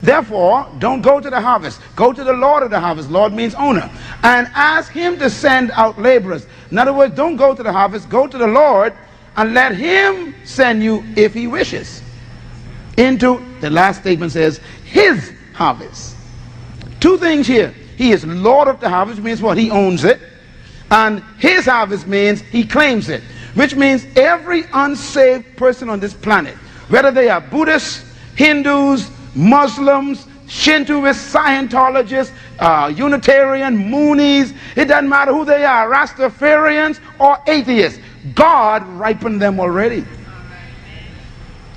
Therefore, don't go to the harvest. Go to the Lord of the harvest. Lord means owner. And ask him to send out laborers. In other words, don't go to the harvest. Go to the Lord and let him send you, if he wishes, into, the last statement says, his harvest. Two things here. He is Lord of the harvest, which means what? He owns it. And his harvest means he claims it. Which means every unsaved person on this planet, whether they are Buddhists, Hindus, Muslims, Shintoists, Scientologists, Unitarian, Moonies, it doesn't matter who they are, Rastafarians or atheists, God ripened them already.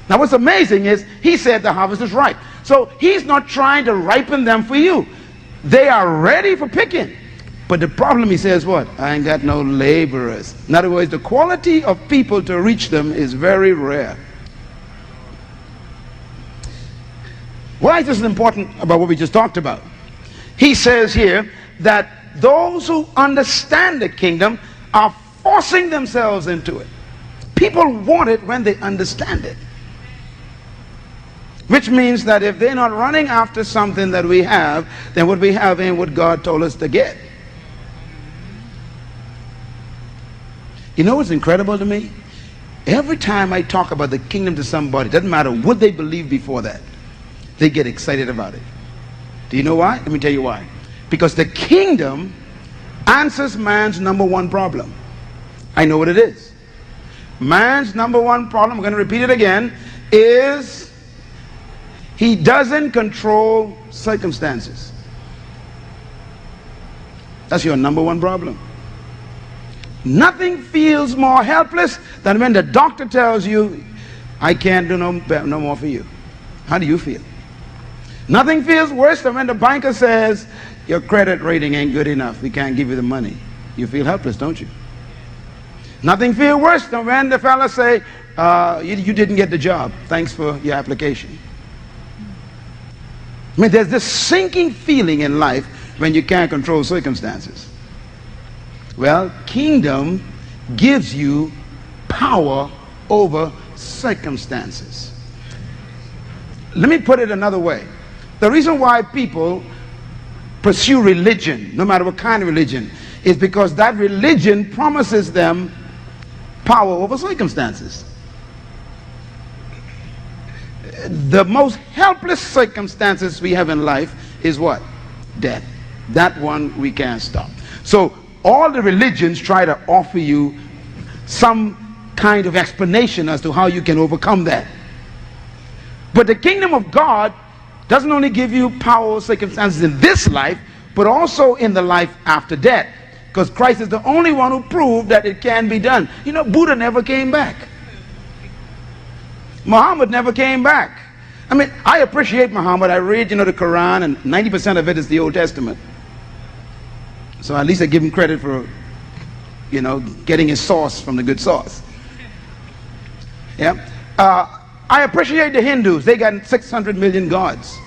Now what's amazing is he said the harvest is ripe. So he's not trying to ripen them for you. They are ready for picking. But the problem, he says, what? I ain't got no laborers. In other words, the quality of people to reach them is very rare. Why is this important about what we just talked about? He says here that those who understand the kingdom are forcing themselves into it. People want it when they understand it. Which means that if they're not running after something that we have, then what we have ain't what God told us to get. You know what's incredible to me? Every time I talk about the kingdom to somebody, doesn't matter what they believe before that, they get excited about it. Do you know why? Let me tell you why. Because the kingdom answers man's number one problem. I know what it is. Man's number one problem, I'm going to repeat it again, is he doesn't control circumstances. That's your number one problem. Nothing feels more helpless than when the doctor tells you, I can't do no more for you. How do you feel? Nothing feels worse than when the banker says, your credit rating ain't good enough, we can't give you the money. You feel helpless, don't you? Nothing feels worse than when the fella say, you didn't get the job, thanks for your application. I mean, there's this sinking feeling in life when you can't control circumstances. Well, kingdom gives you power over circumstances. Let me put it another way. The reason why people pursue religion, no matter what kind of religion, is because that religion promises them power over circumstances. The most helpless circumstances we have in life is what? Death. That one we can't stop. So all the religions try to offer you some kind of explanation as to how you can overcome that. But the kingdom of God doesn't only give you power over circumstances in this life, but also in the life after death. Because Christ is the only one who proved that it can be done. You know, Buddha never came back. Muhammad never came back. I mean, I appreciate Muhammad. I read, the Quran, and 90% of it is the Old Testament. So at least I give him credit for, getting his sauce from the good sauce. Yeah. I appreciate the Hindus. They got 600 million gods.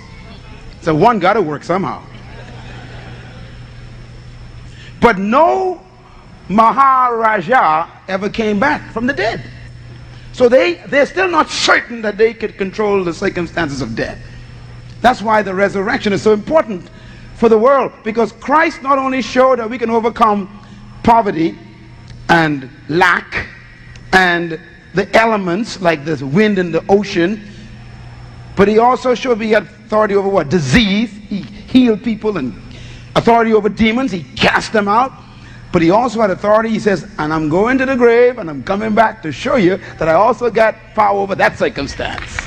So one got to work somehow. But no Maharaja ever came back from the dead. So they're still not certain that they could control the circumstances of death. That's why the resurrection is so important for the world. Because Christ not only showed that we can overcome poverty and lack and the elements like the wind in the ocean, but he also showed we had authority over what? Disease. He healed people, and authority over demons. He cast them out. But he also had authority. He says, and I'm going to the grave and I'm coming back to show you that I also got power over that circumstance.